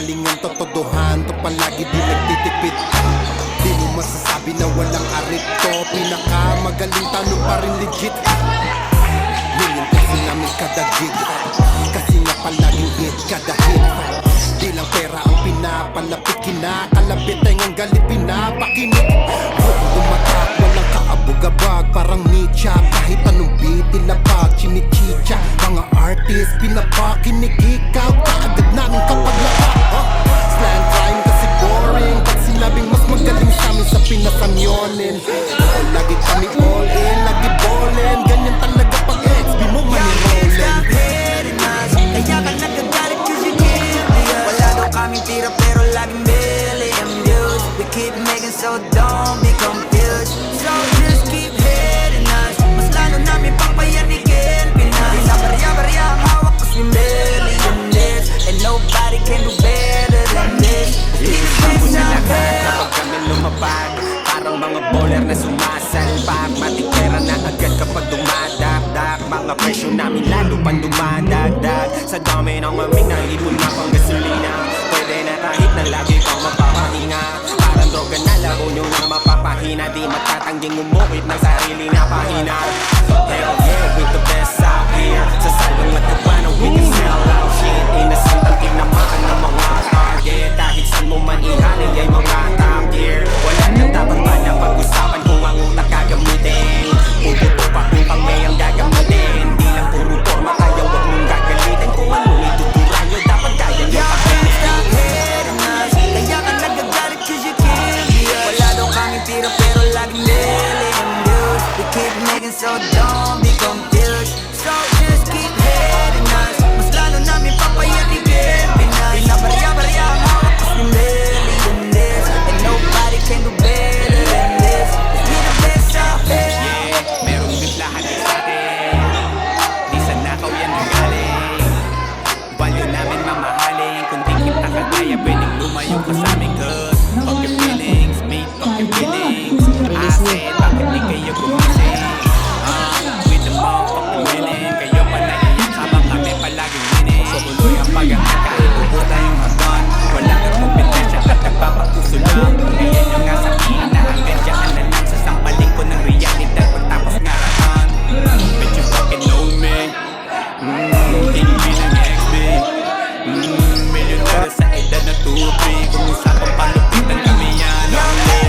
pinanggagalingan, totodohan to palagi di nagtitipid. Di mo masasabi na walang arit to, pinakamagaling tanong pa rin legit. Million kasi namin kada gig, kasi nga palaging hit kada hit. Di lang pera ang pinapalapit, kinakalapit ay ngang galit pinapakinig. Huwag tumatak, walang kaabog-abag, parang Nietzsche. Kahit anong beat, ilapag, chinichicha. Mga artist, pinapakinig, ikaw kaagad namin kapag lapak. Slang time kasi boring, pag sinabing mas magaling sa amin sa pinakanyonin. Lagi kami all in, lagi ballin', ganyan talaga pag XB mo manirolin. Kaya ka nagagalit cause you can't be us. Wala daw kaming tira pero laging million views. We keep making so don't be confused. So just keep hitting us. Mas lalo namin papayanigin Pinas. Pinabarya-barya ang hawak cause we millionaires. And nobody can do better than this. Iisang na lahat kapag kami lumapag, parang mga bowler na sumasalpak. Matik pera na agad kapag dumadakdak. Mga presyo namin lalo pang dumadagdag. Sa dami ng aming naipon na pang gasolina, pwede na kahit na lagi kang mapapahinga. Parang droga na laro nyo na mapapahina. Di matatangging umuwit ng sarili na pahina. Hell yeah, with the best out here. Sa salong at kapanan we can sell out shit. Innocent ang tinamaan ng mga target. Kahit saan mo man ihaling ay mga top gear. Wala nang dapat ba na pag-usapan kung ang utak gagamitin. Puputo pa kung pang may ang gagamitin. Di lang puro forma kaya wag mong gagalitin. Kung anong ituturan nyo dapat kaya nyo pakinin. Stop hitting us. Kaya ka nagagalit cause you can't be us. Wala daw kaming tira pero laging million views. We keep making so don't be confused. So just keep hitting us. Mas lalo namin papayanigin Pinas. Pinabarya-barya ang hawak cause we millionaires. And nobody can do better than this. We the best out there. Yeah, merong biglahan din sa atin. Di sa nakaw yan nagaling. Value namin mamahalin. Kung di kita kagaya pwedeng lumayo ka sa amin. Cause fuck your feelings, mate, fuck your feelings. I said, bakit di kayo gumising? With the motherfucking winning. Kayo pa naiyak habang kami palaging winning. Tuloy ang pag-angat kahit ubo tayong hagdan. Wala kang kompetensya at nagpapapuso lang. Ngayon yung nga sabihin na hanggang dyan na lang. Sasampaling ko ng realidad pagtapos ngarahan. Bet you fucking know me. Hindi ng XB. Milyonaryo sa edad na tubig. Kung usapang palupitan kami yan.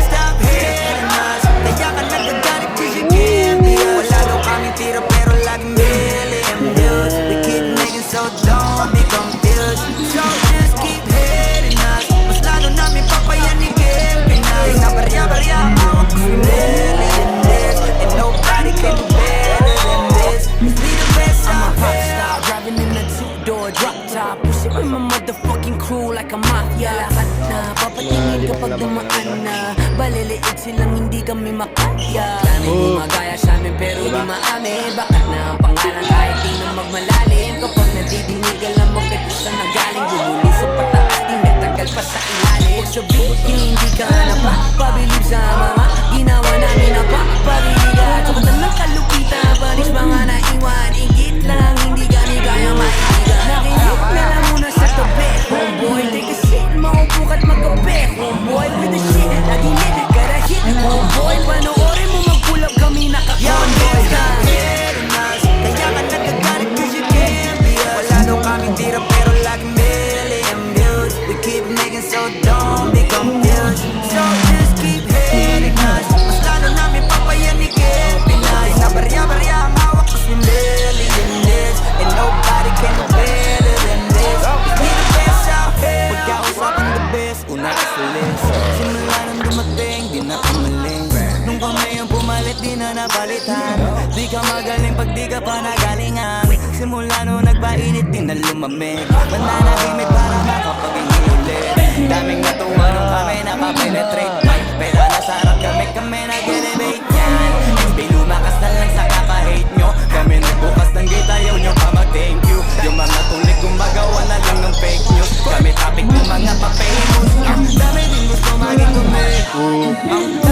Stop hitting us. Kaya ka nagagalit cause you can't be us. Wala daw kaming tira pero laging million views. We keep making so don't be confused. So just keep hitting us. Mas lalo namin papayanigin Pinas. Pinabarya-barya ang hawak cause we millionaires. And nobody can do better than this. Cause we the best out there. I'm a rockstar driving in a two-door drop top. Pushing with my motherfucking crew like a mafia. Lahat na papatingin kapag dumaan na. Baliliit silang hindi kami makaya. Dami gumagaya sa amin pero di maamin. Bakat na ang pangalan kahit di na magmalalim. Kapag nadidinig alam mo kahit saan nagaling. Bumulusok pataas di nagtagal pa sa ilalim. Pag sabihin hindi ka na pa pabilib sa mga ginawa namin na pa pabiliga. Tsukatan ng kalupitan panis mga naiwan. Ingit lang hindi kami kaya maibigan. Nakinig na lang muna sa tabi. Homeboy take a seat maupo ka't magkape. Homeboy with the shit lagi lit gotta hit. Homeboy panoorin mo magpulap kami naka-convoy. Stop hitting us. Kaya ka nagagalit cause you can't be us. Wala daw kaming tira pero laging million views. We keep making so don't be confused. So just keep hitting us. Mas lalo namin papayanigin Pinas. Pinabarya-barya ang hawak cause we millionaires. And nobody can do better than this. We the best out here. Pagkausapan the best, una ka sa list. Simula nang dumating, di na kamaling. Nung kami ang pumalit, di na napalitan. Di ka magaling pag di ka pa nagalingan. Simula nung nagpainit, di na lumamig. Mananahimik para makapaging ulit. Daming natuwa nung kami nakapenetrate. May pera na sa harap kami nag-elevate yan. XB lumakas na lang sa kaka-hate nyo. Kami nagbukas ng gate, ayaw nyo pa mag-thank you. Yung mga tulik gumagawa na lang ng fake news. Kami topic ng mga pa-famous. Dami din gusto maging kami.